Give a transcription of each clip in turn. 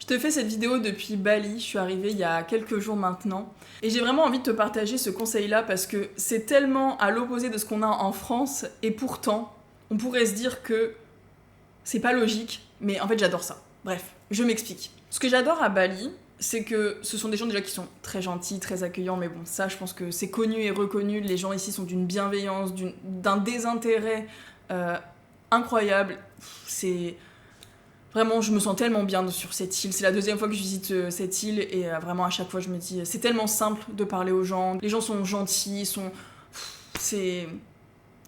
te fais cette vidéo depuis Bali, je suis arrivée il y a quelques jours maintenant. Et j'ai vraiment envie de te partager ce conseil-là parce que c'est tellement à l'opposé de ce qu'on a en France. Et pourtant, on pourrait se dire que c'est pas logique, mais en fait j'adore ça. Bref, je m'explique. Ce que j'adore à Bali, c'est que ce sont des gens déjà qui sont très gentils, très accueillants, mais bon, ça je pense que c'est connu et reconnu. Les gens ici sont d'une bienveillance, d'un désintérêt incroyable. C'est... Vraiment, je me sens tellement bien sur cette île. C'est la deuxième fois que je visite cette île et vraiment à chaque fois je me dis c'est tellement simple de parler aux gens. Les gens sont gentils, c'est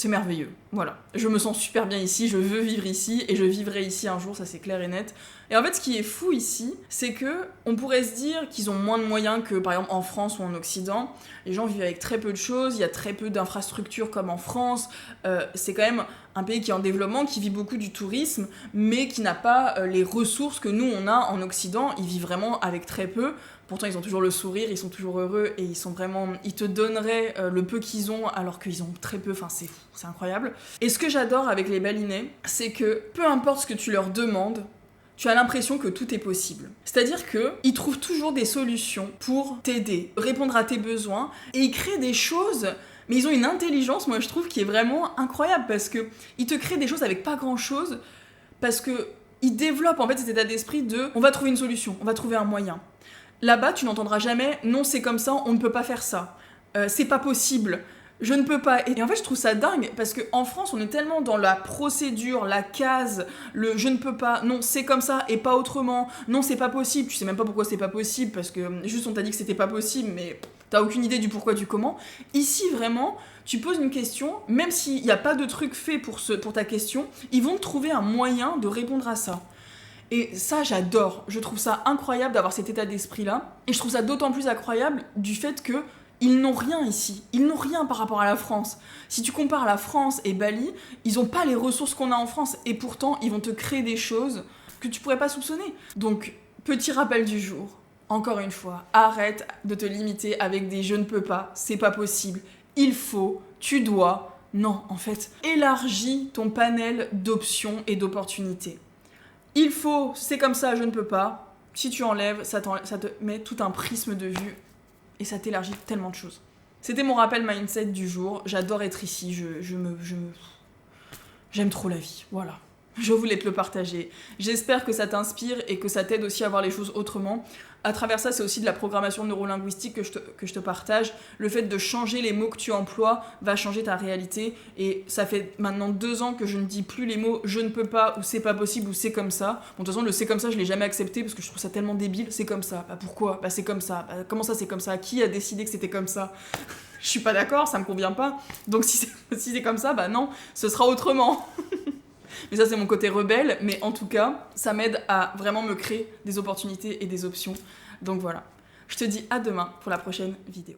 merveilleux. Voilà. Je me sens super bien ici, je veux vivre ici et je vivrai ici un jour, ça c'est clair et net. Et en fait, ce qui est fou ici, c'est que on pourrait se dire qu'ils ont moins de moyens que par exemple en France ou en Occident. Les gens vivent avec très peu de choses, il y a très peu d'infrastructures comme en France. C'est quand même un pays qui est en développement, qui vit beaucoup du tourisme, mais qui n'a pas les ressources que nous on a en Occident. Ils vivent vraiment avec très peu. Pourtant, ils ont toujours le sourire, ils sont toujours heureux et ils te donneraient le peu qu'ils ont alors qu'ils ont très peu. Enfin, c'est incroyable. Et ce que j'adore avec les Balinais, c'est que peu importe ce que tu leur demandes, tu as l'impression que tout est possible. C'est-à-dire qu'ils trouvent toujours des solutions pour t'aider, répondre à tes besoins, et ils créent des choses, mais ils ont une intelligence, moi je trouve, qui est vraiment incroyable, parce qu'ils te créent des choses avec pas grand-chose, parce qu'ils développent en fait cet état d'esprit de « on va trouver une solution, on va trouver un moyen ». Là-bas, tu n'entendras jamais « non, c'est comme ça, on ne peut pas faire ça, c'est pas possible ». Je ne peux pas. Et en fait, je trouve ça dingue parce qu'en France, on est tellement dans la procédure, la case, le je ne peux pas, non, c'est comme ça et pas autrement, non, c'est pas possible. Tu sais même pas pourquoi c'est pas possible parce que juste on t'a dit que c'était pas possible, mais t'as aucune idée du pourquoi, du comment. Ici, vraiment, tu poses une question, même s'il n'y a pas de truc fait pour ta question, ils vont trouver un moyen de répondre à ça. Et ça, j'adore. Je trouve ça incroyable d'avoir cet état d'esprit-là. Et je trouve ça d'autant plus incroyable du fait que ils n'ont rien ici, ils n'ont rien par rapport à la France. Si tu compares la France et Bali, ils n'ont pas les ressources qu'on a en France et pourtant ils vont te créer des choses que tu pourrais pas soupçonner. Donc, petit rappel du jour, encore une fois, arrête de te limiter avec des je ne peux pas, c'est pas possible, il faut, tu dois. Non, en fait, élargis ton panel d'options et d'opportunités. Il faut, c'est comme ça, je ne peux pas. Si tu enlèves, ça te met tout un prisme de vue. Et ça t'élargit tellement de choses. C'était mon rappel mindset du jour. J'adore être ici. J'aime trop la vie. Voilà. Je voulais te le partager. J'espère que ça t'inspire et que ça t'aide aussi à voir les choses autrement. À travers ça, c'est aussi de la programmation neurolinguistique que je te partage. Le fait de changer les mots que tu emploies va changer ta réalité. Et ça fait maintenant 2 ans que je ne dis plus les mots « je ne peux pas » ou « c'est pas possible » ou « c'est comme ça ». Bon, de toute façon, le « c'est comme ça », je l'ai jamais accepté parce que je trouve ça tellement débile. C'est comme ça. Bah pourquoi ? Bah c'est comme ça. Bah, comment ça c'est comme ça ? Qui a décidé que c'était comme ça ? Je suis pas d'accord, ça me convient pas. Donc si c'est comme ça, bah non, ce sera autrement. Mais ça, c'est mon côté rebelle. Mais en tout cas, ça m'aide à vraiment me créer des opportunités et des options. Donc voilà. Je te dis à demain pour la prochaine vidéo.